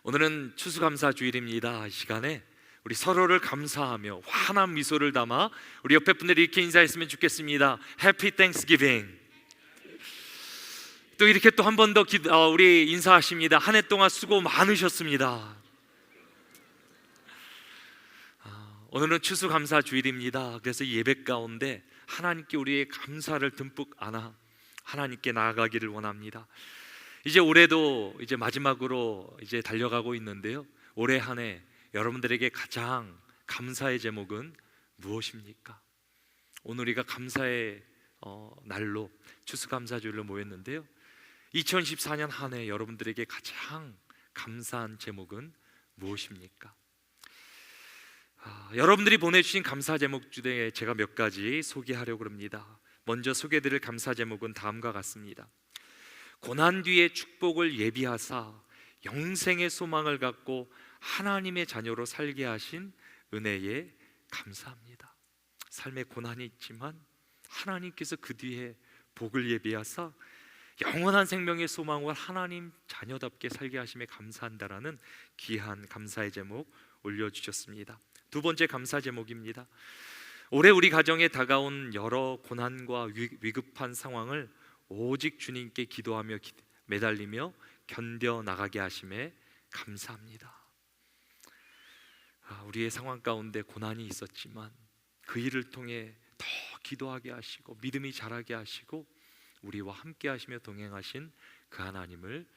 오늘은 추수감사주일입니다. 이 시간에 우리 서로를 감사하며 환한 미소를 담아 우리 옆에 분들이 이렇게 인사했으면 좋겠습니다. Happy Thanksgiving. 또 이렇게 또 한 번 더 우리 인사하십니다. 한 해 동안 수고 많으셨습니다. 오늘은 추수감사주일입니다. 그래서 예배 가운데 하나님께 우리의 감사를 듬뿍 안아 하나님께 나아가기를 원합니다. 이제 올해도 이제 마지막으로 이제 달려가고 있는데요. 올해 한 해 여러분들에게 가장 감사의 제목은 무엇입니까? 오늘 우리가 감사의 날로 추수감사주일로 모였는데요. 2014년 한 해 여러분들에게 가장 감사한 제목은 무엇입니까? 여러분들이 보내주신 감사 제목 중에 제가 몇 가지 소개하려고 합니다. 먼저 소개해드릴 감사 제목은 다음과 같습니다. 고난 뒤의 축복을 예비하사 영생의 소망을 갖고 하나님의 자녀로 살게 하신 은혜에 감사합니다. 삶에 고난이 있지만 하나님께서 그 뒤에 복을 예비하사 영원한 생명의 소망을 하나님 자녀답게 살게 하심에 감사한다라는 귀한 감사의 제목 올려주셨습니다. 두 번째 감사 제목입니다. 올해 우리 가정에 다가온 여러 고난과 위급한 상황을 오직 주님께 기도하며 매달리며 견뎌나가게 하심에 감사합니다. 우리의 상황 가운데 고난이 있었지만 그 일을 통해 더 기도하게 하시고 믿음이 자라게 하시고 우리와 함께 하시며 동행하신 그 하나님을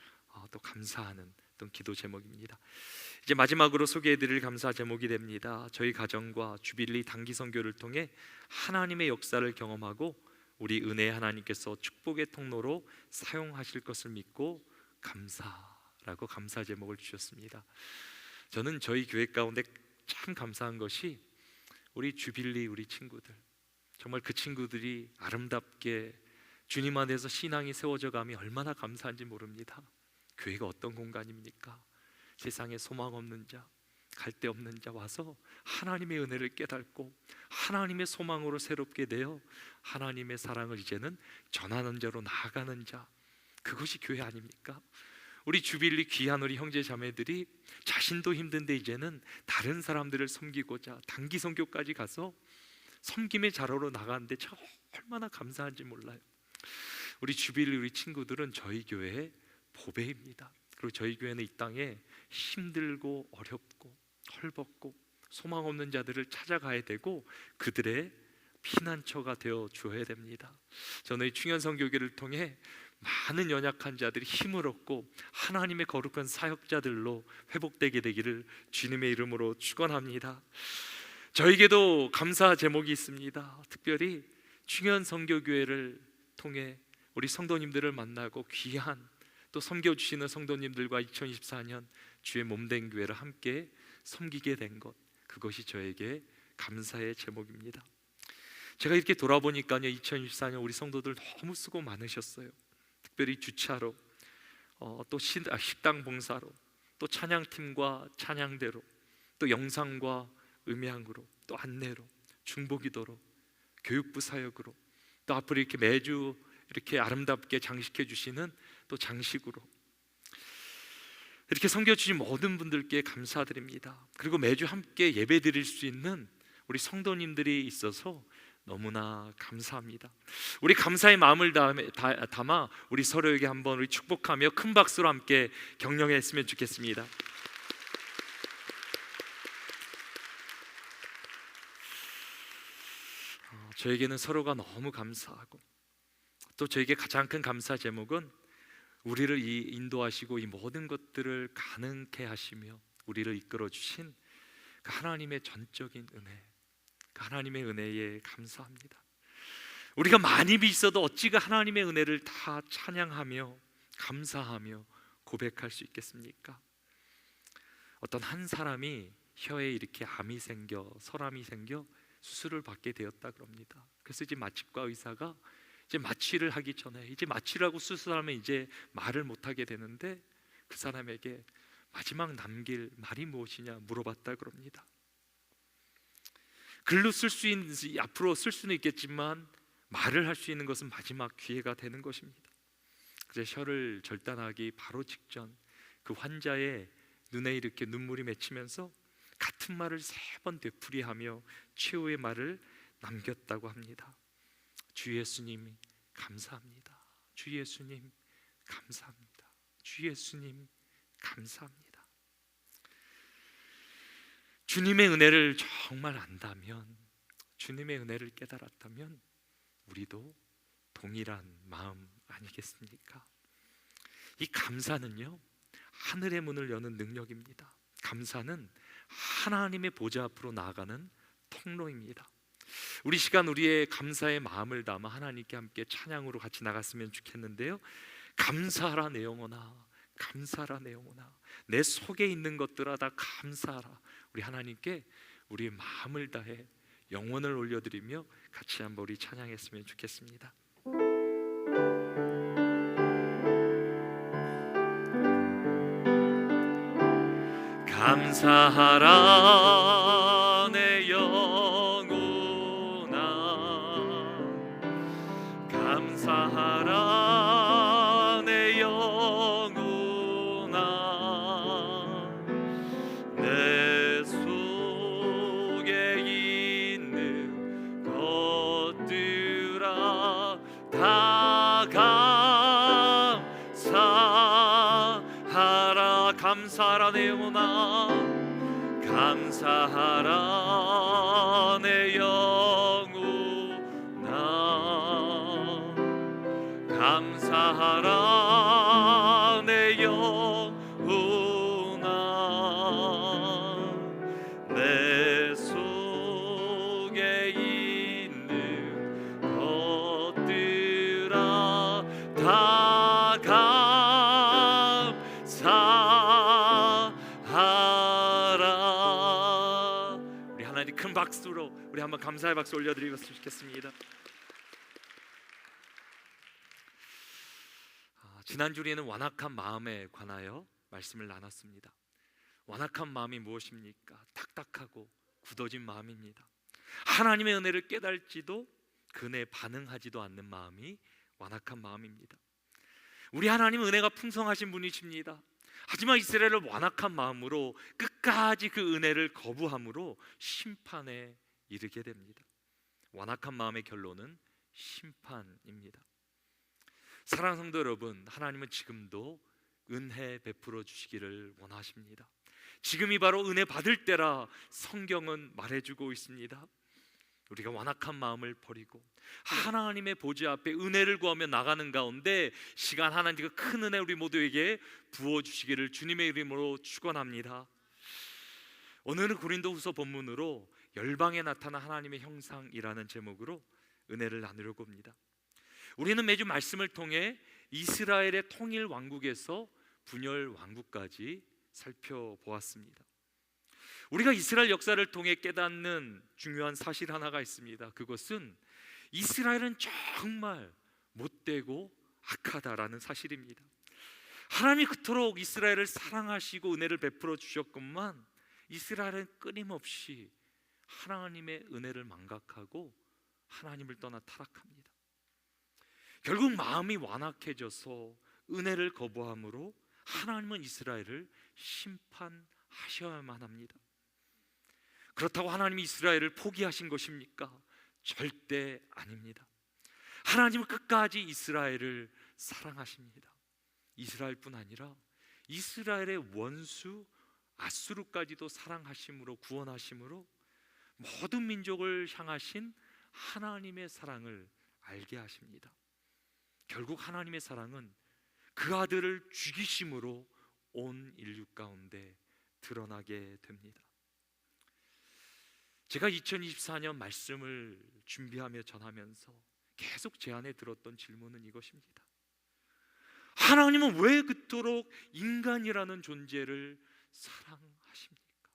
또 감사하는 또 기도 제목입니다. 이제 마지막으로 소개해드릴 감사 제목이 됩니다. 저희 가정과 주빌리 단기 선교를 통해 하나님의 역사를 경험하고 우리 은혜의 하나님께서 축복의 통로로 사용하실 것을 믿고 감사라고 감사 제목을 주셨습니다. 저는 저희 교회 가운데 참 감사한 것이 우리 주빌리 우리 친구들, 정말 그 친구들이 아름답게 주님 안에서 신앙이 세워져 가며 얼마나 감사한지 모릅니다. 교회가 어떤 공간입니까? 세상에 소망 없는 자, 갈 데 없는 자 와서 하나님의 은혜를 깨닫고 하나님의 소망으로 새롭게 되어 하나님의 사랑을 이제는 전하는 자로 나아가는 자, 그것이 교회 아닙니까? 우리 주빌리 귀한 우리 형제 자매들이 자신도 힘든데 이제는 다른 사람들을 섬기고자 단기 선교까지 가서 섬김의 자로로 나가는데 저 얼마나 감사한지 몰라요. 우리 주빌리 우리 친구들은 저희 교회의 보배입니다. 그리고 저희 교회는 이 땅에 힘들고 어렵고 헐벗고 소망 없는 자들을 찾아가야 되고 그들의 피난처가 되어 주어야 됩니다. 저는 이 충현선교회를 통해 많은 연약한 자들이 힘을 얻고 하나님의 거룩한 사역자들로 회복되게 되기를 주님의 이름으로 축원합니다. 저에게도 감사 제목이 있습니다. 특별히 충현선교교회를 통해 우리 성도님들을 만나고 귀한 또 섬겨주시는 성도님들과 2024년 주의 몸된 교회를 함께 섬기게 된 것, 그것이 저에게 감사의 제목입니다. 제가 이렇게 돌아보니까요, 2024년 우리 성도들 너무 수고 많으셨어요. 특별히 주차로, 또 식당 봉사로, 또 찬양팀과 찬양대로, 또 영상과 음향으로, 또 안내로, 중보기도로, 교육부 사역으로, 또 앞으로 이렇게 매주 이렇게 아름답게 장식해 주시는 또 장식으로 이렇게 섬겨주신 모든 분들께 감사드립니다. 그리고 매주 함께 예배 드릴 수 있는 우리 성도님들이 있어서 너무나 감사합니다. 우리 감사의 마음을 담아 우리 서로에게 한번 우리 축복하며 큰 박수로 함께 격려했으면 좋겠습니다. 저에게는 서로가 너무 감사하고 또 저에게 가장 큰 감사 제목은 우리를 인도하시고 이 모든 것들을 가능케 하시며 우리를 이끌어 주신 그 하나님의 전적인 은혜, 그 하나님의 은혜에 감사합니다. 우리가 많이 있어도 어찌가 하나님의 은혜를 다 찬양하며 감사하며 고백할 수 있겠습니까? 어떤 한 사람이 혀에 이렇게 암이 생겨 설암이 생겨 수술을 받게 되었다 그럽니다. 그래서 이제 마취과 의사가 이제 마취를 하기 전에 이제 마취를 하고 수술하면 이제 말을 못하게 되는데 그 사람에게 마지막 남길 말이 무엇이냐 물어봤다 그럽니다. 글로 쓸 수 있는, 앞으로 쓸 수는 있겠지만 말을 할 수 있는 것은 마지막 기회가 되는 것입니다. 그래서 혀를 절단하기 바로 직전 그 환자의 눈에 이렇게 눈물이 맺히면서 같은 말을 3번 되풀이하며 최후의 말을 남겼다고 합니다. 주 예수님 감사합니다. 주 예수님 감사합니다. 주 예수님 감사합니다. 주님의 은혜를 정말 안다면, 주님의 은혜를 깨달았다면 우리도 동일한 마음 아니겠습니까? 이 감사는요, 하늘의 문을 여는 능력입니다. 감사는 하나님의 보좌 앞으로 나아가는 통로입니다. 우리 시간 우리의 감사의 마음을 담아 하나님께 함께 찬양으로 같이 나갔으면 좋겠는데요. 감사하라 내 영혼아, 감사하라 내 영혼아, 내 속에 있는 것들아 다 감사하라. 우리 하나님께 우리의 마음을 다해 영혼을 올려드리며 같이 한번 우리 찬양했으면 좋겠습니다. 감사하라 내 영혼아, 감사하라 내 영혼아, 내 속에 있는 것들아 다 감사하라. 감사하라 내 영혼아, 감사하라 내 영혼아, 감사하라 내 영혼아, 내 속에 있는 것들아 다 감사하라. 우리 하나님 큰 박수로 우리 한번 감사의 박수 올려드리면 좋겠습니다. 지난주에는 완악한 마음에 관하여 말씀을 나눴습니다. 완악한 마음이 무엇입니까? 딱딱하고 굳어진 마음입니다. 하나님의 은혜를 깨달지도 그 은혜에 반응하지도 않는 마음이 완악한 마음입니다. 우리 하나님은 은혜가 풍성하신 분이십니다. 하지만 이스라엘을 완악한 마음으로 끝까지 그 은혜를 거부함으로 심판에 이르게 됩니다. 완악한 마음의 결론은 심판입니다. 사랑하는 성도 여러분, 하나님은 지금도 은혜 베풀어 주시기를 원하십니다. 지금이 바로 은혜 받을 때라 성경은 말해주고 있습니다. 우리가 완악한 마음을 버리고 하나님의 보좌 앞에 은혜를 구하며 나가는 가운데 시간 하나님께서 큰 은혜 우리 모두에게 부어주시기를 주님의 이름으로 축원합니다. 오늘은 고린도후서 본문으로 열방에 나타난 하나님의 형상이라는 제목으로 은혜를 나누려고 합니다. 우리는 매주 말씀을 통해 이스라엘의 통일 왕국에서 분열 왕국까지 살펴보았습니다. 우리가 이스라엘 역사를 통해 깨닫는 중요한 사실 하나가 있습니다. 그것은 이스라엘은 정말 못되고 악하다라는 사실입니다. 하나님이 그토록 이스라엘을 사랑하시고 은혜를 베풀어 주셨건만 이스라엘은 끊임없이 하나님의 은혜를 망각하고 하나님을 떠나 타락합니다. 결국 마음이 완악해져서 은혜를 거부함으로 하나님은 이스라엘을 심판하셔야만 합니다. 그렇다고 하나님이 이스라엘을 포기하신 것입니까? 절대 아닙니다. 하나님은 끝까지 이스라엘을 사랑하십니다. 이스라엘뿐 아니라 이스라엘의 원수 아수르까지도 사랑하심으로 구원하심으로 모든 민족을 향하신 하나님의 사랑을 알게 하십니다. 결국 하나님의 사랑은 그 아들을 죽이심으로 온 인류 가운데 드러나게 됩니다. 제가 2024년 말씀을 준비하며 전하면서 계속 제 안에 들었던 질문은 이것입니다. 하나님은 왜 그토록 인간이라는 존재를 사랑하십니까?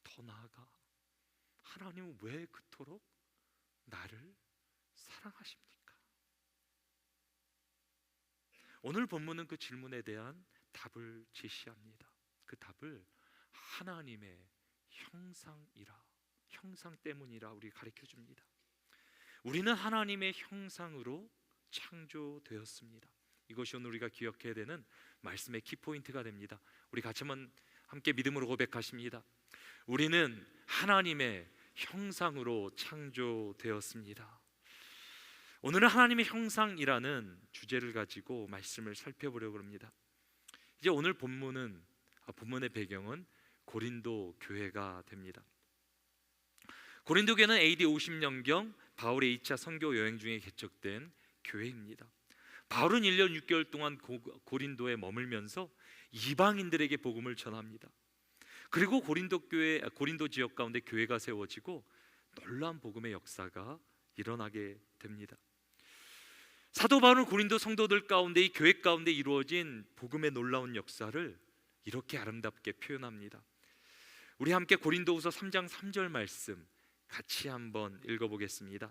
더 나아가 하나님은 왜 그토록 나를 사랑하십니까? 오늘 본문은 그 질문에 대한 답을 제시합니다. 그 답을 하나님의 형상이라, 형상 때문이라 우리 가르쳐 줍니다. 우리는 하나님의 형상으로 창조되었습니다. 이것이 오늘 우리가 기억해야 되는 말씀의 키포인트가 됩니다. 우리 같이 한번 함께 믿음으로 고백하십니다. 우리는 하나님의 형상으로 창조되었습니다. 오늘은 하나님의 형상이라는 주제를 가지고 말씀을 살펴보려고 합니다. 이제 오늘 본문의 배경은 고린도 교회가 됩니다. 고린도 교회는 AD 50년경 바울의 2차 선교 여행 중에 개척된 교회입니다. 바울은 1년 6개월 동안 고린도에 머물면서 이방인들에게 복음을 전합니다. 그리고 고린도 지역 가운데 교회가 세워지고 놀라운 복음의 역사가 일어나게 됩니다. 사도 바울은 고린도 성도들 가운데, 이 교회 가운데 이루어진 복음의 놀라운 역사를 이렇게 아름답게 표현합니다. 우리 함께 고린도후서 3장 3절 말씀 같이 한번 읽어보겠습니다.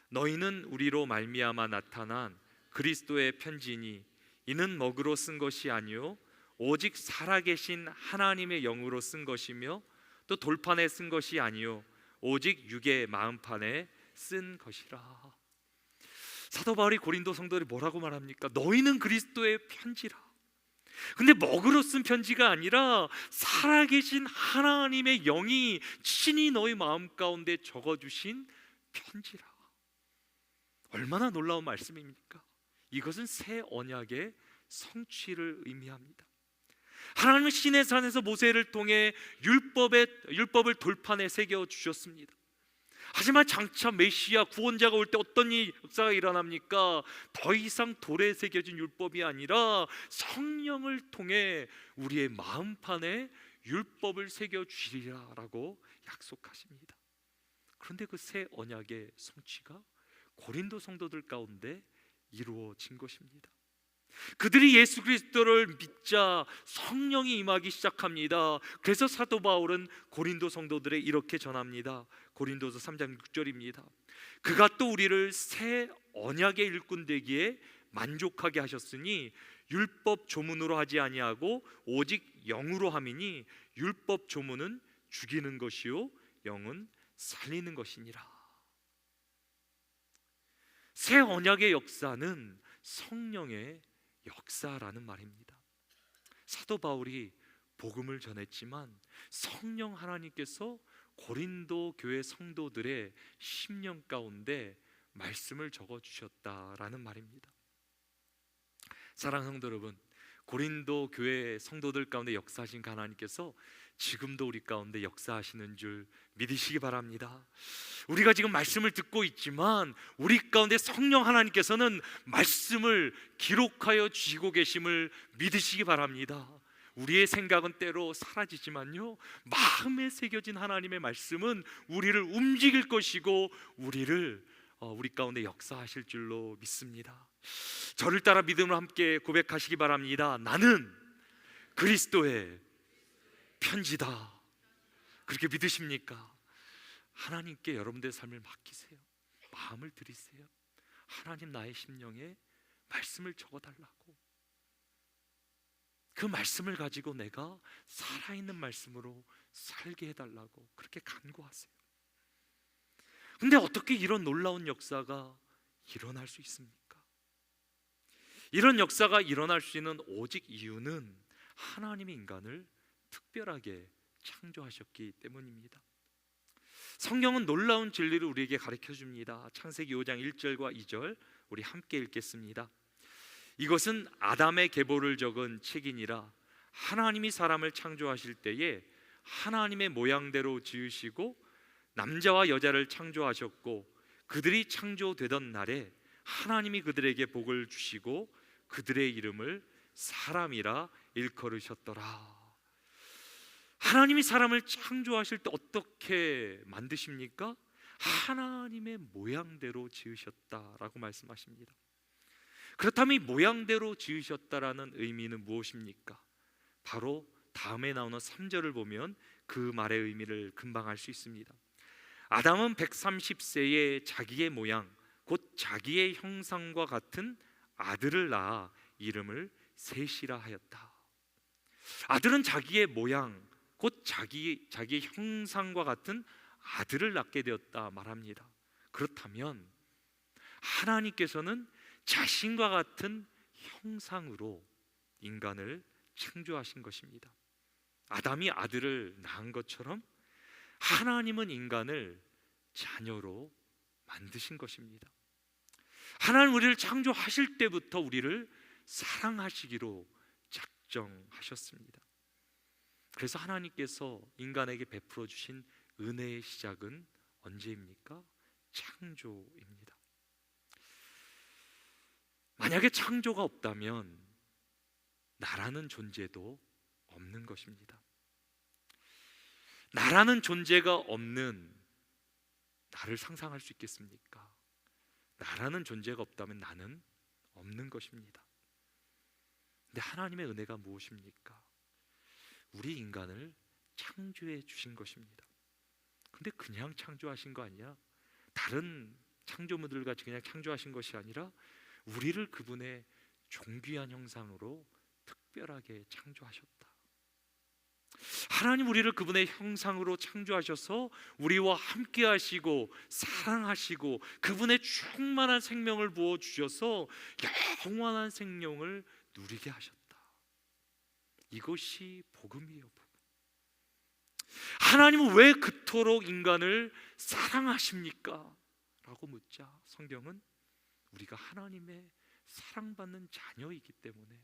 너희는 우리로 말미암아 나타난 그리스도의 편지니 이는 먹으로 쓴 것이 아니요 오직 살아계신 하나님의 영으로 쓴 것이며 또 돌판에 쓴 것이 아니요 오직 육의 마음판에 쓴 것이라. 사도 바울이 고린도 성도들이 뭐라고 말합니까? 너희는 그리스도의 편지라. 근데 먹으로 쓴 편지가 아니라 살아계신 하나님의 영이 친히 너희 마음 가운데 적어주신 편지라. 얼마나 놀라운 말씀입니까? 이것은 새 언약의 성취를 의미합니다. 하나님은 시내산에서 모세를 통해 율법을 돌판에 새겨 주셨습니다. 하지만 장차 메시아 구원자가 올 때 어떤 역사가 일어납니까? 더 이상 돌에 새겨진 율법이 아니라 성령을 통해 우리의 마음판에 율법을 새겨 주시리라라고 약속하십니다. 그런데 그 새 언약의 성취가 고린도 성도들 가운데 이루어진 것입니다. 그들이 예수 그리스도를 믿자 성령이 임하기 시작합니다. 그래서 사도 바울은 고린도 성도들에 이렇게 전합니다. 고린도서 3장 6절입니다. 그가 또 우리를 새 언약의 일꾼 되기에 만족하게 하셨으니 율법 조문으로 하지 아니하고 오직 영으로 함이니 율법 조문은 죽이는 것이요 영은 살리는 것이니라. 새 언약의 역사는 성령의 역사라는 말입니다. 사도 바울이 복음을 전했지만 성령 하나님께서 고린도 교회 성도들의 심령 가운데 말씀을 적어주셨다라는 말입니다. 사랑하는 성도 여러분, 고린도 교회 성도들 가운데 역사하신 하나님께서 지금도 우리 가운데 역사하시는 줄 믿으시기 바랍니다. 우리가 지금 말씀을 듣고 있지만 우리 가운데 성령 하나님께서는 말씀을 기록하여 주시고 계심을 믿으시기 바랍니다. 우리의 생각은 때로 사라지지만요, 마음에 새겨진 하나님의 말씀은 우리를 움직일 것이고 우리 가운데 역사하실 줄로 믿습니다. 저를 따라 믿음으로 함께 고백하시기 바랍니다. 나는 그리스도의 편지다. 그렇게 믿으십니까? 하나님께 여러분들의 삶을 맡기세요. 마음을 드리세요. 하나님, 나의 심령에 말씀을 적어달라고. 그 말씀을 가지고 내가 살아있는 말씀으로 살게 해달라고 그렇게 간구하세요. 근데 어떻게 이런 놀라운 역사가 일어날 수 있습니까? 이런 역사가 일어날 수 있는 오직 이유는 하나님이 인간을 특별하게 창조하셨기 때문입니다. 성경은 놀라운 진리를 우리에게 가르쳐 줍니다. 창세기 5장 1절과 2절 우리 함께 읽겠습니다. 이것은 아담의 계보를 적은 책이니라. 하나님이 사람을 창조하실 때에 하나님의 모양대로 지으시고 남자와 여자를 창조하셨고 그들이 창조되던 날에 하나님이 그들에게 복을 주시고 그들의 이름을 사람이라 일컬으셨더라. 하나님이 사람을 창조하실 때 어떻게 만드십니까? 하나님의 모양대로 지으셨다라고 말씀하십니다. 그렇다면 이 모양대로 지으셨다라는 의미는 무엇입니까? 바로 다음에 나오는 3절을 보면 그 말의 의미를 금방 알 수 있습니다. 아담은 130세에 자기의 모양 곧 자기의 형상과 같은 아들을 낳아 이름을 셋이라 하였다. 아들은 자기의 모양 곧 자기의 형상과 같은 아들을 낳게 되었다 말합니다. 그렇다면 하나님께서는 자신과 같은 형상으로 인간을 창조하신 것입니다. 아담이 아들을 낳은 것처럼 하나님은 인간을 자녀로 만드신 것입니다. 하나님 우리를 창조하실 때부터 우리를 사랑하시기로 작정하셨습니다. 그래서 하나님께서 인간에게 베풀어 주신 은혜의 시작은 언제입니까? 창조입니다. 만약에 창조가 없다면 나라는 존재도 없는 것입니다. 나라는 존재가 없는 나를 상상할 수 있겠습니까? 나라는 존재가 없다면 나는 없는 것입니다. 근데 하나님의 은혜가 무엇입니까? 우리 인간을 창조해 주신 것입니다. 근데 그냥 창조하신 거 아니야? 다른 창조물들 같이 그냥 창조하신 것이 아니라 우리를 그분의 존귀한 형상으로 특별하게 창조하셨다. 하나님 우리를 그분의 형상으로 창조하셔서 우리와 함께 하시고 사랑하시고 그분의 충만한 생명을 부어 주셔서 영원한 생명을 누리게 하셨다. 이것이 복음이에요. 복음. 하나님은 왜 그토록 인간을 사랑하십니까? 라고 묻자 성경은 우리가 하나님의 사랑받는 자녀이기 때문에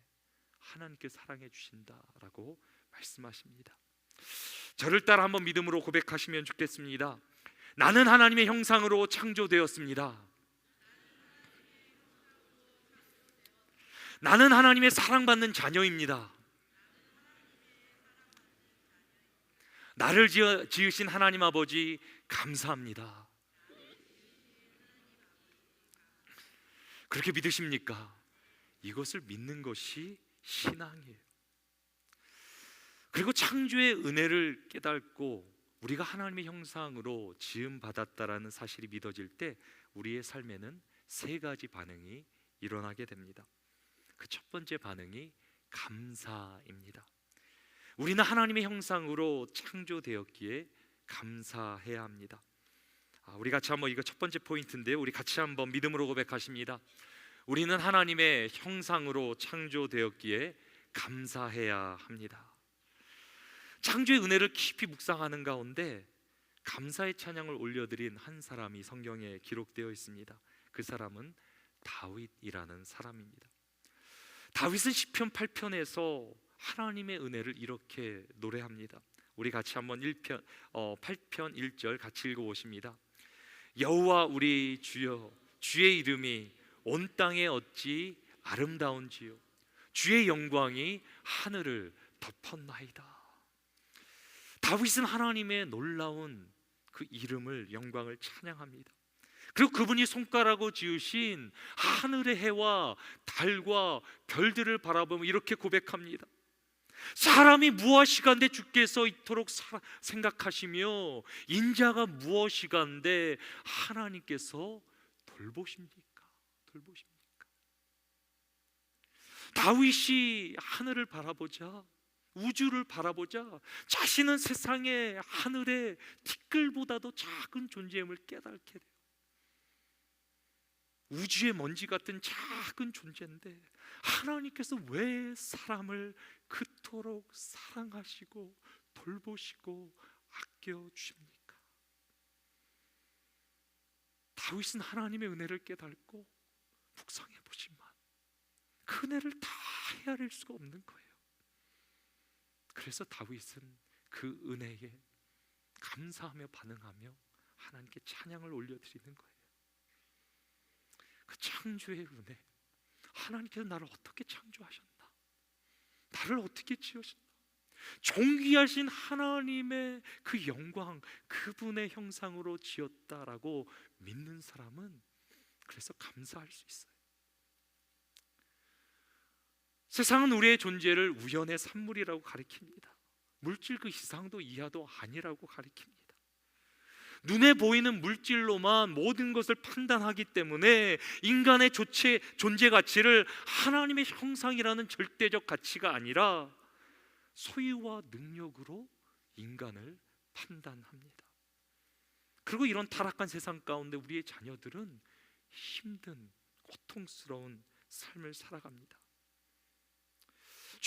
하나님께 사랑해 주신다라고 말씀하십니다. 저를 따라 한번 믿음으로 고백하시면 좋겠습니다. 나는 하나님의 형상으로 창조되었습니다. 나는 하나님의 사랑받는 자녀입니다. 나를 지으신 하나님 아버지 감사합니다. 그렇게 믿으십니까? 이것을 믿는 것이 신앙이에요. 그리고 창조의 은혜를 깨닫고 우리가 하나님의 형상으로 지음 받았다라는 사실이 믿어질 때 우리의 삶에는 세 가지 반응이 일어나게 됩니다. 그 첫 번째 반응이 감사입니다. 우리는 하나님의 형상으로 창조되었기에 감사해야 합니다. 우리 같이 한번 이거 첫 번째 포인트인데요. 우리 같이 한번 믿음으로 고백하십니다. 우리는 하나님의 형상으로 창조되었기에 감사해야 합니다. 창조의 은혜를 깊이 묵상하는 가운데 감사의 찬양을 올려드린 한 사람이 성경에 기록되어 있습니다. 그 사람은 다윗이라는 사람입니다. 다윗은 시편 8편에서 하나님의 은혜를 이렇게 노래합니다. 우리 같이 한번 8편 1절 같이 읽어보십니다. 여호와 우리 주여, 주의 이름이 온 땅에 어찌 아름다운지요, 주의 영광이 하늘을 덮었나이다. 다윗은 하나님의 놀라운 그 이름을, 영광을 찬양합니다. 그리고 그분이 손가락으로 지으신 하늘의 해와 달과 별들을 바라보며 이렇게 고백합니다. 사람이 무엇이간데 주께서 이토록 생각하시며 인자가 무엇이간데 하나님께서 돌보십니까? 돌보십니까? 다윗이 하늘을 바라보자, 우주를 바라보자 자신은 세상의 하늘의 티끌보다도 작은 존재임을 깨닫게 돼요. 우주의 먼지 같은 작은 존재인데 하나님께서 왜 사람을 그토록 사랑하시고 돌보시고 아껴주십니까? 다윗은 하나님의 은혜를 깨닫고 묵상해 보지만 그 은혜를 다 헤아릴 수가 없는 거예요. 그래서 다윗은 그 은혜에 감사하며 반응하며 하나님께 찬양을 올려드리는 거예요. 그 창조의 은혜, 하나님께서 나를 어떻게 창조하셨나, 나를 어떻게 지으셨나, 존귀하신 하나님의 그 영광, 그분의 형상으로 지었다라고 믿는 사람은 그래서 감사할 수 있어요. 세상은 우리의 존재를 우연의 산물이라고 가리킵니다. 물질 그 이상도 이하도 아니라고 가리킵니다. 눈에 보이는 물질로만 모든 것을 판단하기 때문에 인간의 존재 가치를 하나님의 형상이라는 절대적 가치가 아니라 소유와 능력으로 인간을 판단합니다. 그리고 이런 타락한 세상 가운데 우리의 자녀들은 힘든 고통스러운 삶을 살아갑니다.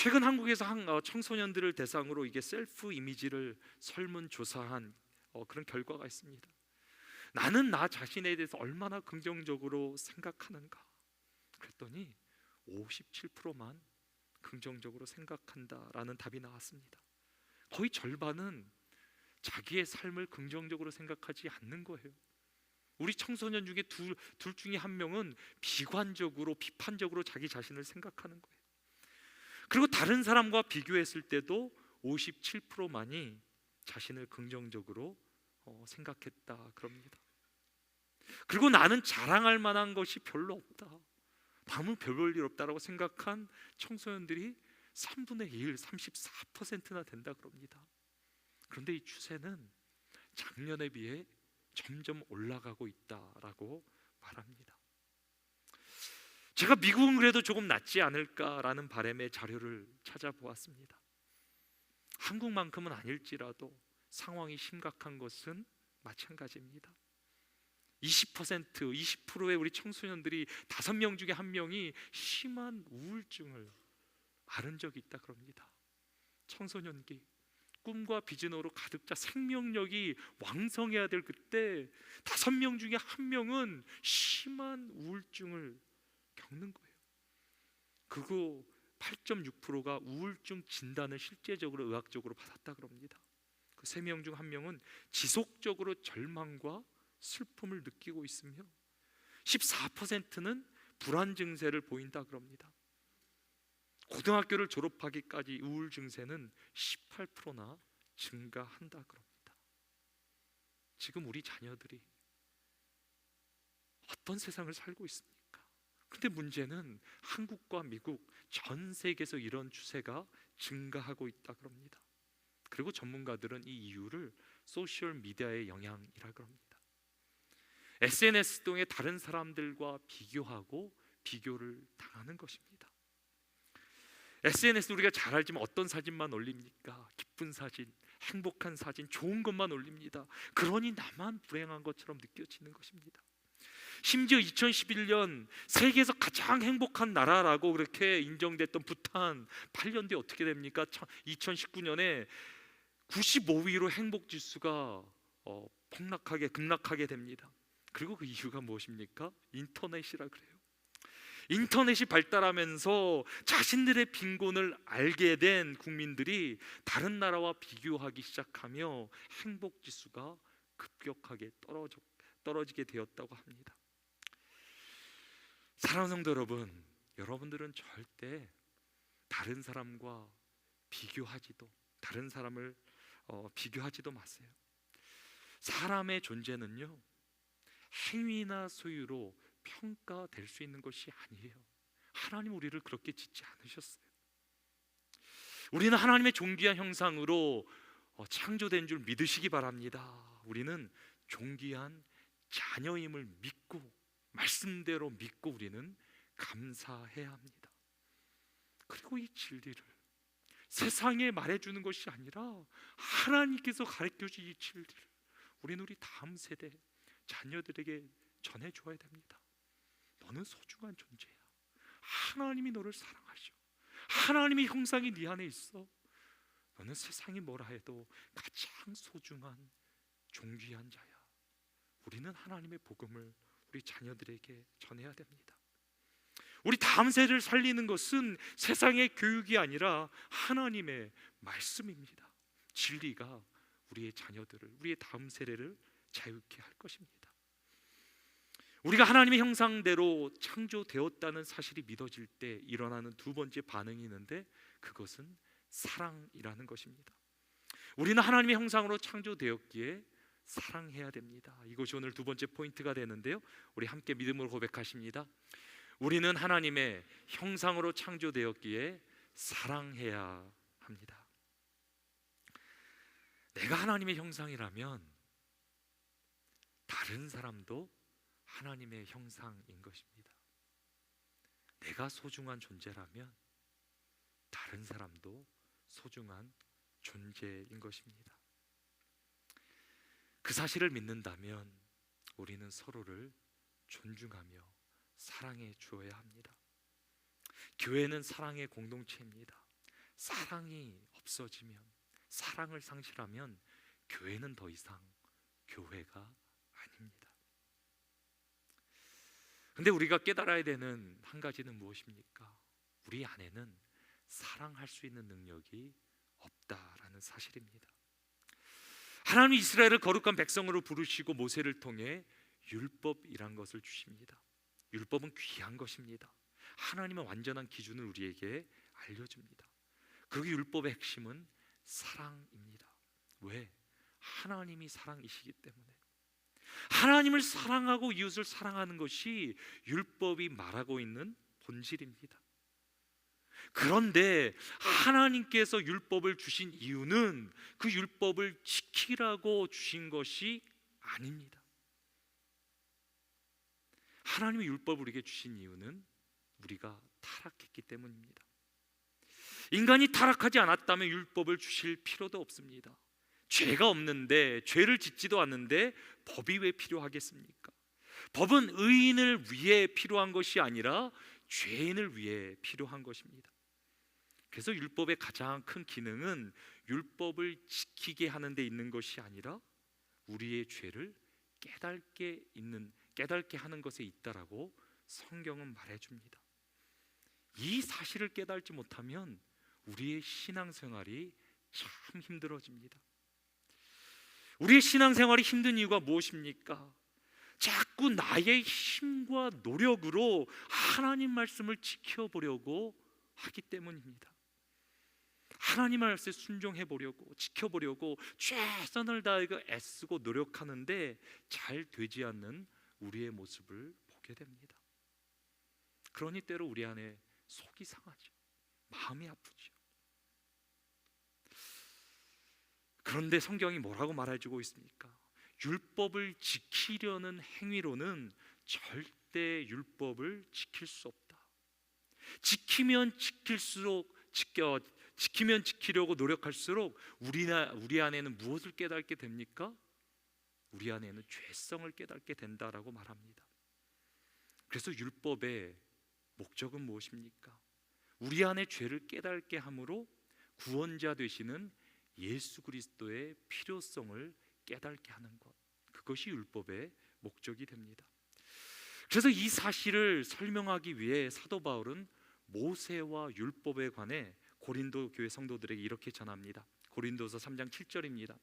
최근 한국에서 청소년들을 대상으로 이게 셀프 이미지를 설문조사한 그런 결과가 있습니다. 나는 나 자신에 대해서 얼마나 긍정적으로 생각하는가 그랬더니 57%만 긍정적으로 생각한다라는 답이 나왔습니다. 거의 절반은 자기의 삶을 긍정적으로 생각하지 않는 거예요. 우리 청소년 중에 둘 중에 한 명은 비관적으로 비판적으로 자기 자신을 생각하는 거예요. 그리고 다른 사람과 비교했을 때도 57%만이 자신을 긍정적으로 생각했다 그럽니다. 그리고 나는 자랑할 만한 것이 별로 없다, 남은 별볼 일 없다라고 생각한 청소년들이 3분의 1, 34%나 된다 그럽니다. 그런데 이 추세는 작년에 비해 점점 올라가고 있다라고 말합니다. 제가 미국은 그래도 조금 낫지 않을까라는 바람에 자료를 찾아보았습니다. 한국만큼은 아닐지라도 상황이 심각한 것은 마찬가지입니다. 20%의 우리 청소년들이 5명 중에 1명이 심한 우울증을 앓은 적이 있다 그럽니다. 청소년기 꿈과 비전으로 가득 차 생명력이 왕성해야 될 그때 5명 중에 1명은 심한 우울증을 겪는 거예요. 그리고 8.6%가 우울증 진단을 실제적으로 의학적으로 받았다 그럽니다. 그 3명 중 1명은 지속적으로 절망과 슬픔을 느끼고 있으며 14%는 불안 증세를 보인다 그럽니다. 고등학교를 졸업하기까지 우울 증세는 18%나 증가한다 그럽니다. 지금 우리 자녀들이 어떤 세상을 살고 있습니까? 근데 문제는 한국과 미국 전 세계에서 이런 추세가 증가하고 있다 그럽니다. 그리고 전문가들은 이 이유를 소셜 미디어의 영향이라 그럽니다. SNS 통해 다른 사람들과 비교하고 비교를 당하는 것입니다. SNS 우리가 잘 알지만 어떤 사진만 올립니까? 기쁜 사진, 행복한 사진, 좋은 것만 올립니다. 그러니 나만 불행한 것처럼 느껴지는 것입니다. 심지어 2011년 세계에서 가장 행복한 나라라고 그렇게 인정됐던 부탄 8년 뒤에 어떻게 됩니까? 2019년에 95위로 행복지수가 급락하게 됩니다. 그리고 그 이유가 무엇입니까? 인터넷이라 그래요. 인터넷이 발달하면서 자신들의 빈곤을 알게 된 국민들이 다른 나라와 비교하기 시작하며 행복지수가 급격하게 떨어지게 되었다고 합니다. 사랑하는 성도 여러분, 여러분들은 절대 다른 사람과 다른 사람을 비교하지도 마세요. 사람의 존재는요, 행위나 소유로 평가될 수 있는 것이 아니에요. 하나님 우리를 그렇게 짓지 않으셨어요. 우리는 하나님의 존귀한 형상으로 창조된 줄 믿으시기 바랍니다. 우리는 존귀한 자녀임을 믿고 말씀대로 믿고 우리는 감사해야 합니다. 그리고 이 진리를 세상에 말해주는 것이 아니라 하나님께서 가르쳐주신 이 진리를 우리는 우리 다음 세대 자녀들에게 전해줘야 됩니다. 너는 소중한 존재야. 하나님이 너를 사랑하셔. 하나님의 형상이 네 안에 있어. 너는 세상이 뭐라 해도 가장 소중한 존귀한 자야. 우리는 하나님의 복음을 우리 자녀들에게 전해야 됩니다. 우리 다음 세대를 살리는 것은 세상의 교육이 아니라 하나님의 말씀입니다. 진리가 우리의 자녀들을, 우리의 다음 세대를 자유케 할 것입니다. 우리가 하나님의 형상대로 창조되었다는 사실이 믿어질 때 일어나는 두 번째 반응이 있는데 그것은 사랑이라는 것입니다. 우리는 하나님의 형상으로 창조되었기에 사랑해야 됩니다. 이것이 오늘 두 번째 포인트가 되는데요, 우리 함께 믿음으로 고백하십니다. 우리는 하나님의 형상으로 창조되었기에 사랑해야 합니다. 내가 하나님의 형상이라면 다른 사람도 하나님의 형상인 것입니다. 내가 소중한 존재라면 다른 사람도 소중한 존재인 것입니다. 그 사실을 믿는다면 우리는 서로를 존중하며 사랑해 주어야 합니다. 교회는 사랑의 공동체입니다. 사랑이 없어지면, 사랑을 상실하면 교회는 더 이상 교회가 아닙니다. 근데 우리가 깨달아야 되는 한 가지는 무엇입니까? 우리 안에는 사랑할 수 있는 능력이 없다라는 사실입니다. 하나님이 이스라엘을 거룩한 백성으로 부르시고 모세를 통해 율법이란 것을 주십니다. 율법은 귀한 것입니다. 하나님의 완전한 기준을 우리에게 알려줍니다. 그리고 율법의 핵심은 사랑입니다. 왜? 하나님이 사랑이시기 때문에. 하나님을 사랑하고 이웃을 사랑하는 것이 율법이 말하고 있는 본질입니다. 그런데 하나님께서 율법을 주신 이유는 그 율법을 지키라고 주신 것이 아닙니다. 하나님이 율법을 우리에게 주신 이유는 우리가 타락했기 때문입니다. 인간이 타락하지 않았다면 율법을 주실 필요도 없습니다. 죄가 없는데, 죄를 짓지도 않는데 법이 왜 필요하겠습니까? 법은 의인을 위해 필요한 것이 아니라 죄인을 위해 필요한 것입니다. 그래서 율법의 가장 큰 기능은 율법을 지키게 하는 데 있는 것이 아니라 우리의 죄를 깨닫게 하는 것에 있다라고 성경은 말해줍니다. 이 사실을 깨닫지 못하면 우리의 신앙생활이 참 힘들어집니다. 우리의 신앙생활이 힘든 이유가 무엇입니까? 자꾸 나의 힘과 노력으로 하나님 말씀을 지켜보려고 하기 때문입니다. 하나님 말씀에 순종해 보려고, 지켜보려고 최선을 다하여 애쓰고 노력하는데 잘 되지 않는 우리의 모습을 보게 됩니다. 그러니 때로 우리 안에 속이 상하죠. 마음이 아프죠. 그런데 성경이 뭐라고 말해주고 있습니까? 율법을 지키려는 행위로는 절대 율법을 지킬 수 없다. 지키면 지키려고 노력할수록 우리 안에는 무엇을 깨닫게 됩니까? 우리 안에는 죄성을 깨닫게 된다라고 말합니다. 그래서 율법의 목적은 무엇입니까? 우리 안에 죄를 깨닫게 함으로 구원자 되시는 예수 그리스도의 필요성을 깨닫게 하는 것, 그것이 율법의 목적이 됩니다. 그래서 이 사실을 설명하기 위해 사도 바울은 모세와 율법에 관해 고린도 교회 성도들에게 이렇게 전합니다. 고린도서 3장 7절입니다.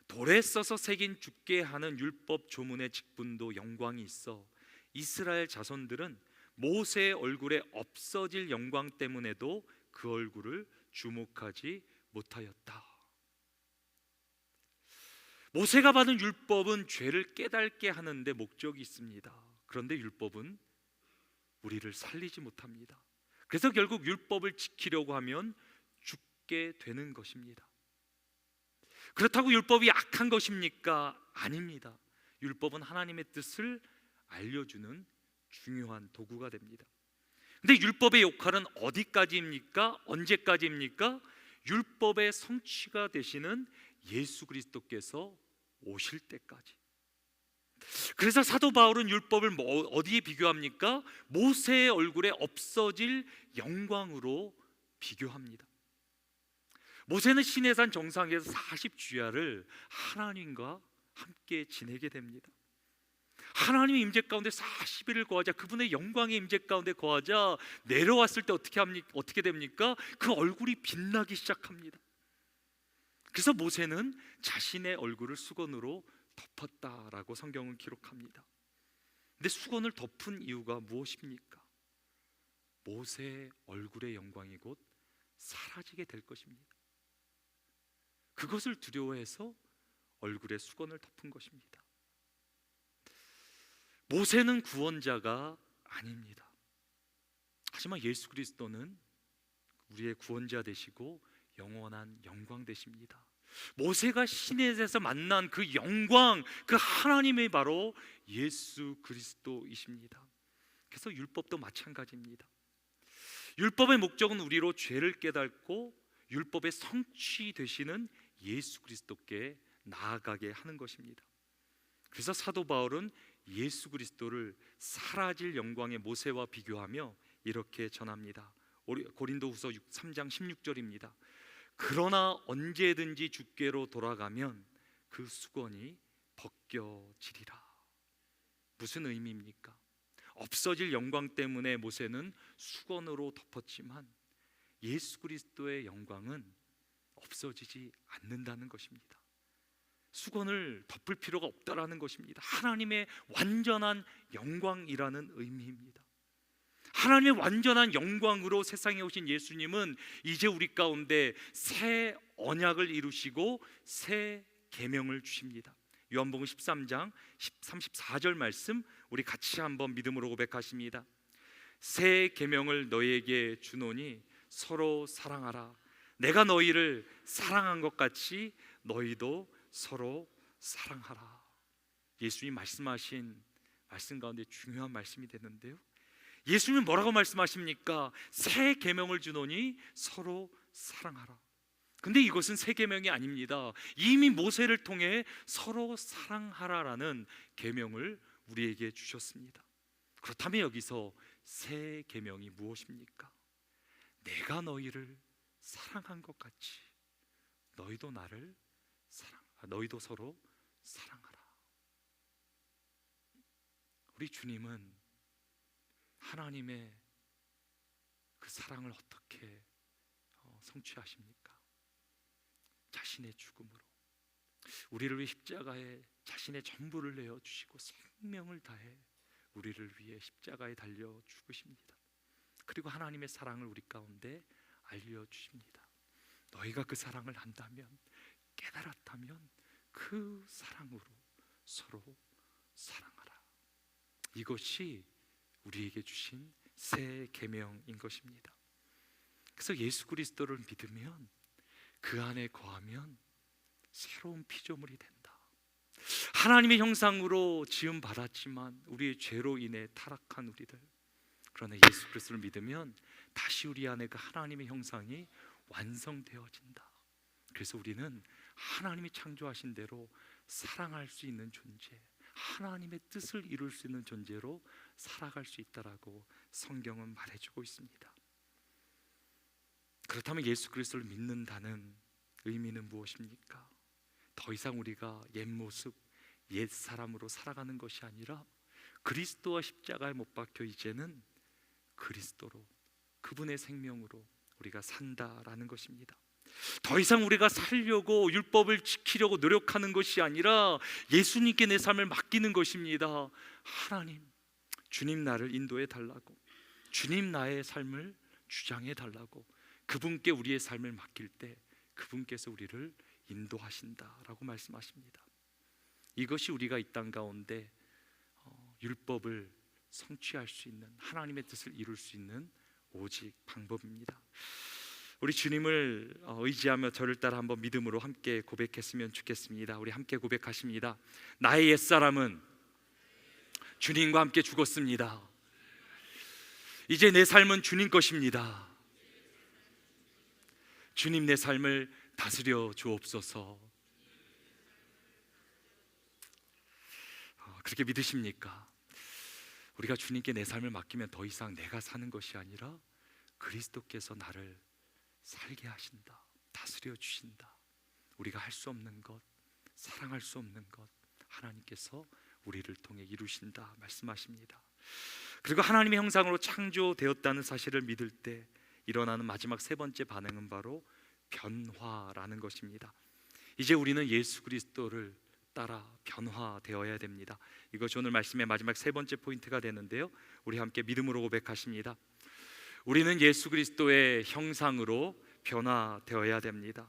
돌에 써서 새긴 죽게 하는 율법 조문의 직분도 영광이 있어 이스라엘 자손들은 모세의 얼굴에 없어질 영광 때문에도 그 얼굴을 주목하지 못하였다. 모세가 받은 율법은 죄를 깨닫게 하는데 목적이 있습니다. 그런데 율법은 우리를 살리지 못합니다. 그래서 결국 율법을 지키려고 하면 죽게 되는 것입니다. 그렇다고 율법이 악한 것입니까? 아닙니다. 율법은 하나님의 뜻을 알려주는 중요한 도구가 됩니다. 근데 율법의 역할은 어디까지입니까? 언제까지입니까? 율법의 성취가 되시는 예수 그리스도께서 오실 때까지. 그래서 사도 바울은 율법을 어디에 비교합니까? 모세의 얼굴에 없어질 영광으로 비교합니다. 모세는 시내산 정상에서 40주야를 하나님과 함께 지내게 됩니다. 하나님의 임재 가운데 40일을 거하자, 그분의 영광의 임재 가운데 거하자 내려왔을 때 어떻게 됩니까? 그 얼굴이 빛나기 시작합니다. 그래서 모세는 자신의 얼굴을 수건으로 덮었다라고 성경은 기록합니다. 근데 수건을 덮은 이유가 무엇입니까? 모세의 얼굴의 영광이 곧 사라지게 될 것입니다. 그것을 두려워해서 얼굴에 수건을 덮은 것입니다. 모세는 구원자가 아닙니다. 하지만 예수 그리스도는 우리의 구원자 되시고 영원한 영광 되십니다. 모세가 시내에서 만난 그 영광, 그 하나님이 바로 예수 그리스도이십니다. 그래서 율법도 마찬가지입니다. 율법의 목적은 우리로 죄를 깨닫고 율법의 성취 되시는 예수 그리스도께 나아가게 하는 것입니다. 그래서 사도 바울은 예수 그리스도를 사라질 영광의 모세와 비교하며 이렇게 전합니다. 고린도후서 3장 16절입니다. 그러나 언제든지 주께로 돌아가면 그 수건이 벗겨지리라. 무슨 의미입니까? 없어질 영광 때문에 모세는 수건으로 덮었지만 예수 그리스도의 영광은 없어지지 않는다는 것입니다. 수건을 덮을 필요가 없다라는 것입니다. 하나님의 완전한 영광이라는 의미입니다. 하나님의 완전한 영광으로 세상에 오신 예수님은 이제 우리 가운데 새 언약을 이루시고 새 계명을 주십니다. 요한복음 13장 34절 말씀 우리 같이 한번 믿음으로 고백하십니다. 새 계명을 너희에게 주노니 서로 사랑하라. 내가 너희를 사랑한 것 같이 너희도 서로 사랑하라. 예수님 말씀하신 말씀 가운데 중요한 말씀이 되는데요, 예수님은 뭐라고 말씀하십니까? 새 계명을 주노니 서로 사랑하라. 근데 이것은 새 계명이 아닙니다. 이미 모세를 통해 서로 사랑하라라는 계명을 우리에게 주셨습니다. 그렇다면 여기서 새 계명이 무엇입니까? 내가 너희를 사랑한 것 같이 너희도 나를 너희도 서로 사랑하라. 우리 주님은 하나님의 그 사랑을 어떻게 성취하십니까? 자신의 죽음으로 우리를 위해 십자가에 자신의 전부를 내어주시고 생명을 다해 우리를 위해 십자가에 달려 죽으십니다. 그리고 하나님의 사랑을 우리 가운데 알려주십니다. 너희가 그 사랑을 안다면, 깨달았다면 그 사랑으로 서로 사랑하라. 이것이 우리에게 주신 새 계명인 것입니다. 그래서 예수 그리스도를 믿으면, 그 안에 거하면 새로운 피조물이 된다. 하나님의 형상으로 지음 받았지만 우리의 죄로 인해 타락한 우리들, 그러나 예수 그리스도를 믿으면 다시 우리 안에 그 하나님의 형상이 완성되어진다. 그래서 우리는 하나님이 창조하신 대로 사랑할 수 있는 존재, 하나님의 뜻을 이룰 수 있는 존재로 살아갈 수 있다라고 성경은 말해주고 있습니다. 그렇다면 예수 그리스도를 믿는다는 의미는 무엇입니까? 더 이상 우리가 옛 모습, 옛 사람으로 살아가는 것이 아니라 그리스도와 십자가에 못 박혀 이제는 그리스도로, 그분의 생명으로 우리가 산다라는 것입니다. 더 이상 우리가 살려고 율법을 지키려고 노력하는 것이 아니라 예수님께 내 삶을 맡기는 것입니다. 하나님, 주님 나를 인도해 달라고, 주님 나의 삶을 주장해 달라고, 그분께 우리의 삶을 맡길 때 그분께서 우리를 인도하신다라고 말씀하십니다. 이것이 우리가 이 땅 가운데 율법을 성취할 수 있는, 하나님의 뜻을 이룰 수 있는 오직 방법입니다. 우리 주님을 의지하며 저를 따라 한번 믿음으로 함께 고백했으면 좋겠습니다. 우리 함께 고백하십니다. 나의 옛사람은 주님과 함께 죽었습니다. 이제 내 삶은 주님 것입니다. 주님, 내 삶을 다스려 주옵소서. 그렇게 믿으십니까? 우리가 주님께 내 삶을 맡기면 더 이상 내가 사는 것이 아니라 그리스도께서 나를 살게 하신다, 다스려 주신다. 우리가 할 수 없는 것, 사랑할 수 없는 것, 하나님께서 우리를 통해 이루신다 말씀하십니다. 그리고 하나님의 형상으로 창조되었다는 사실을 믿을 때 일어나는 마지막 세 번째 반응은 바로 변화라는 것입니다. 이제 우리는 예수 그리스도를 따라 변화되어야 됩니다. 이것이 오늘 말씀의 마지막 세 번째 포인트가 되는데요, 우리 함께 믿음으로 고백하십니다. 우리는 예수 그리스도의 형상으로 변화되어야 됩니다.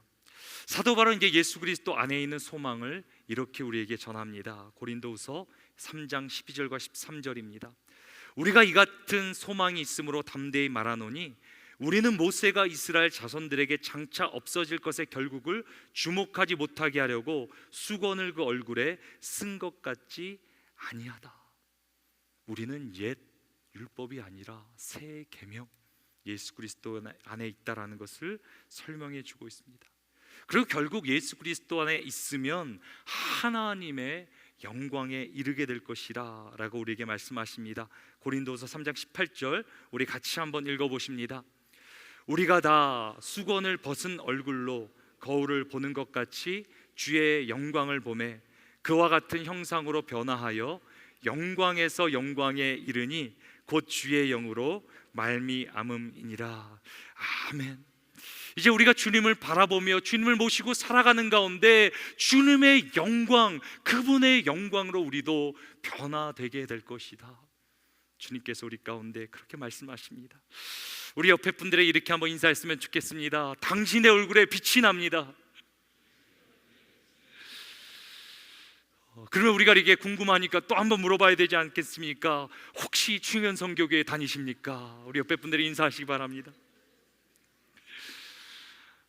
사도 바울은 이제 예수 그리스도 안에 있는 소망을 이렇게 우리에게 전합니다. 고린도후서 3장 12절과 13절입니다. 우리가 이 같은 소망이 있으므로 담대히 말하노니 우리는 모세가 이스라엘 자손들에게 장차 없어질 것의 결국을 주목하지 못하게 하려고 수건을 그 얼굴에 쓴 것 같지 아니하다. 우리는 옛 율법이 아니라 새 계명, 예수 그리스도 안에 있다라는 것을 설명해 주고 있습니다. 그리고 결국 예수 그리스도 안에 있으면 하나님의 영광에 이르게 될 것이라 라고 우리에게 말씀하십니다. 고린도서 3장 18절 우리 같이 한번 읽어보십니다. 우리가 다 수건을 벗은 얼굴로 거울을 보는 것 같이 주의 영광을 보매 그와 같은 형상으로 변화하여 영광에서 영광에 이르니 곧 주의 영으로 말미암음이니라. 아멘. 이제 우리가 주님을 바라보며 주님을 모시고 살아가는 가운데 주님의 영광, 그분의 영광으로 우리도 변화되게 될 것이다. 주님께서 우리 가운데 그렇게 말씀하십니다. 우리 옆에 분들에게 이렇게 한번 인사했으면 좋겠습니다. 당신의 얼굴에 빛이 납니다. 그러면 우리가 이게 궁금하니까 또 한번 물어봐야 되지 않겠습니까? 혹시 충현성교교에 다니십니까? 우리 옆에 분들이 인사하시기 바랍니다.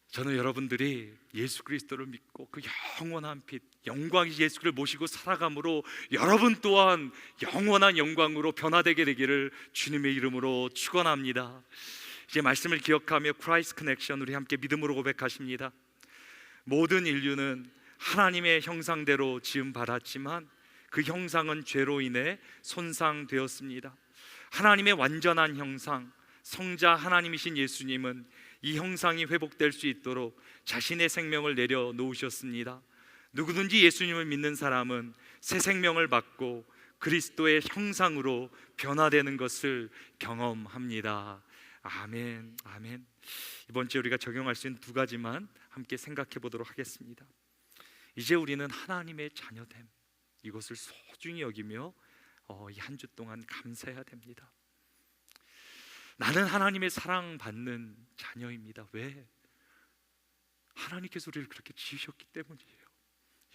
저는 여러분들이 예수 그리스도를 믿고 그 영원한 빛, 영광이 예수를 모시고 살아감으로 여러분 또한 영원한 영광으로 변화되게 되기를 주님의 이름으로 축원합니다. 이제 말씀을 기억하며 크라이스트 커넥션 우리 함께 믿음으로 고백하십니다. 모든 인류는 하나님의 형상대로 지음 받았지만 그 형상은 죄로 인해 손상되었습니다. 하나님의 완전한 형상, 성자 하나님이신 예수님은 이 형상이 회복될 수 있도록 자신의 생명을 내려놓으셨습니다. 누구든지 예수님을 믿는 사람은 새 생명을 받고 그리스도의 형상으로 변화되는 것을 경험합니다. 아멘, 아멘. 이번 주에 우리가 적용할 수 있는 두 가지만 함께 생각해 보도록 하겠습니다. 이제 우리는 하나님의 자녀됨, 이것을 소중히 여기며 이 한 주 동안 감사해야 됩니다. 나는 하나님의 사랑받는 자녀입니다. 왜? 하나님께서 우리를 그렇게 지으셨기 때문이에요.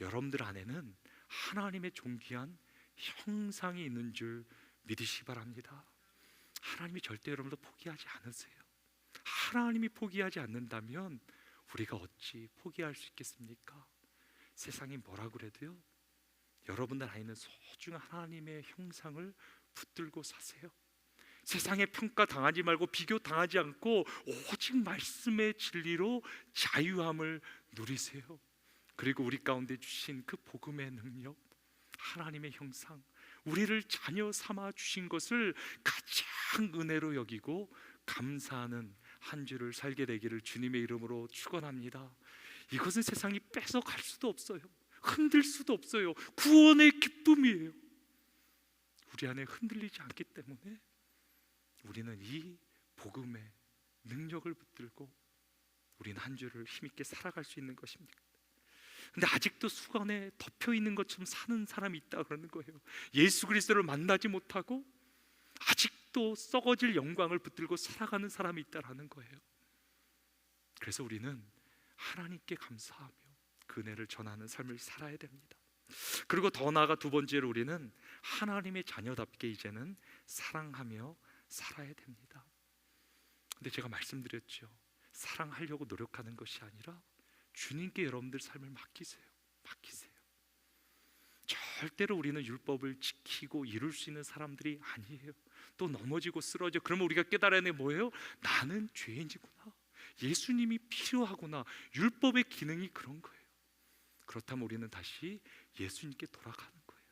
여러분들 안에는 하나님의 존귀한 형상이 있는 줄 믿으시기 바랍니다. 하나님이 절대 여러분들 포기하지 않으세요. 하나님이 포기하지 않는다면 우리가 어찌 포기할 수 있겠습니까? 세상이 뭐라 그래도요, 여러분들 안에는 소중한 하나님의 형상을 붙들고 사세요. 세상에 평가당하지 말고 비교당하지 않고 오직 말씀의 진리로 자유함을 누리세요. 그리고 우리 가운데 주신 그 복음의 능력, 하나님의 형상, 우리를 자녀 삼아 주신 것을 가장 은혜로 여기고 감사하는 한 주를 살게 되기를 주님의 이름으로 축원합니다. 이것은 세상이 뺏어갈 수도 없어요. 흔들 수도 없어요. 구원의 기쁨이에요. 우리 안에 흔들리지 않기 때문에 우리는 이 복음의 능력을 붙들고 우리는 한 주를 힘있게 살아갈 수 있는 것입니다. 근데 아직도 수건에 덮여 있는 것처럼 사는 사람이 있다 그러는 거예요. 예수 그리스도를 만나지 못하고 아직도 썩어질 영광을 붙들고 살아가는 사람이 있다라는 거예요. 그래서 우리는 하나님께 감사하며 그 은혜를 전하는 삶을 살아야 됩니다. 그리고 더 나아가 두 번째로 우리는 하나님의 자녀답게 이제는 사랑하며 살아야 됩니다. 근데 제가 말씀드렸죠. 사랑하려고 노력하는 것이 아니라 주님께 여러분들 삶을 맡기세요. 절대로 우리는 율법을 지키고 이룰 수 있는 사람들이 아니에요. 또 넘어지고 쓰러져. 그러면 우리가 깨달아야 하는 게 뭐예요? 나는 죄인이구나. 예수님이 필요하구나. 율법의 기능이 그런 거예요. 그렇다면 우리는 다시 예수님께 돌아가는 거예요.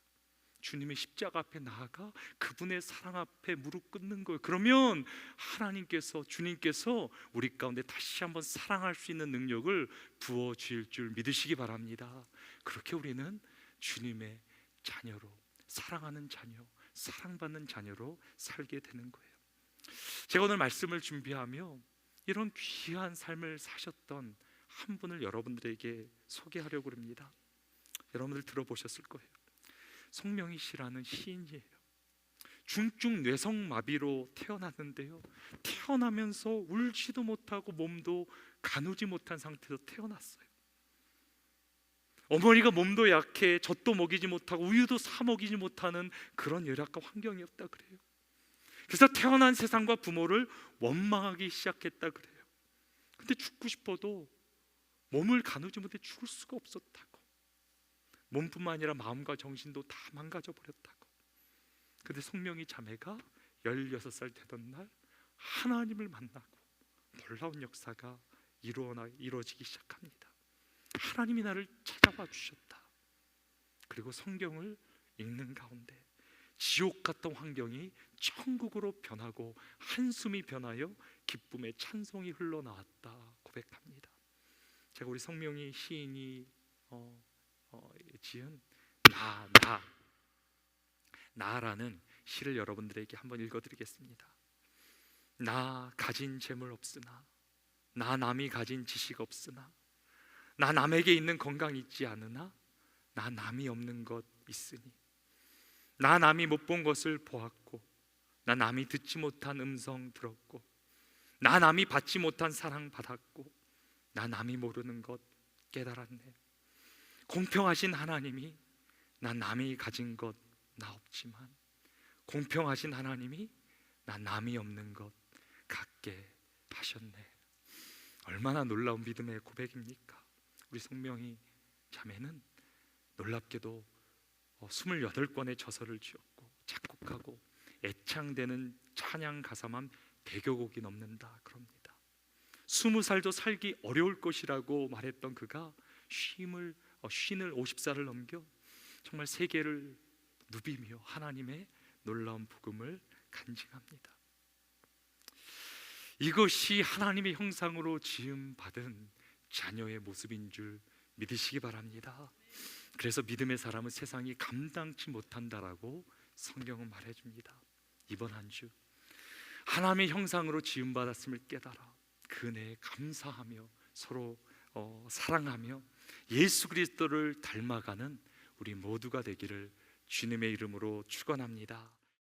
주님의 십자가 앞에 나아가 그분의 사랑 앞에 무릎 꿇는 거예요. 그러면 하나님께서, 주님께서 우리 가운데 다시 한번 사랑할 수 있는 능력을 부어주실 줄 믿으시기 바랍니다. 그렇게 우리는 주님의 자녀로, 사랑하는 자녀, 사랑받는 자녀로 살게 되는 거예요. 제가 오늘 말씀을 준비하며 이런 귀한 삶을 사셨던 한 분을 여러분들에게 소개하려고 합니다. 여러분들 들어보셨을 거예요. 송명희 씨라는 시인이에요. 중증 뇌성마비로 태어났는데요, 태어나면서 울지도 못하고 몸도 가누지 못한 상태에서 태어났어요. 어머니가 몸도 약해 젖도 먹이지 못하고 우유도 사 먹이지 못하는 그런 열악한 환경이었다 그래요. 그래서 태어난 세상과 부모를 원망하기 시작했다 그래요. 근데 죽고 싶어도 몸을 가누지 못해 죽을 수가 없었다고. 몸뿐만 아니라 마음과 정신도 다 망가져 버렸다고. 근데 송명희 자매가 16살 되던 날 하나님을 만나고 놀라운 역사가 이루어지기 시작합니다. 하나님이 나를 찾아와 주셨다. 그리고 성경을 읽는 가운데 지옥 같던 환경이 천국으로 변하고 한숨이 변하여 기쁨의 찬송이 흘러나왔다 고백합니다. 제가 우리 성명이 시인이 지은 나라는 시를 여러분들에게 한번 읽어드리겠습니다. 나 가진 재물 없으나, 나 남이 가진 지식 없으나, 나 남에게 있는 건강 있지 않으나, 나 남이 없는 것 있으니, 나 남이 못 본 것을 보았고, 나 남이 듣지 못한 음성 들었고, 나 남이 받지 못한 사랑 받았고, 나 남이 모르는 것 깨달았네. 공평하신 하나님이 나 남이 가진 것 나 없지만, 공평하신 하나님이 나 남이 없는 것 갖게 하셨네. 얼마나 놀라운 믿음의 고백입니까? 우리 성명이 자매는 놀랍게도 28권의 저서를 지었고 작곡하고 애창되는 찬양 가사만 100여 곡이 넘는다 그럽니다. 20살도 살기 어려울 것이라고 말했던 그가 쉰을 50살을 넘겨 정말 세계를 누비며 하나님의 놀라운 복음을 간증합니다. 이것이 하나님의 형상으로 지음받은 자녀의 모습인 줄 믿으시기 바랍니다. 그래서 믿음의 사람은 세상이 감당치 못한다라고 성경은 말해줍니다. 이번 한 주 하나님의 형상으로 지음받았음을 깨달아 그 은혜에 감사하며 서로 사랑하며 예수 그리스도를 닮아가는 우리 모두가 되기를 주님의 이름으로 축원합니다.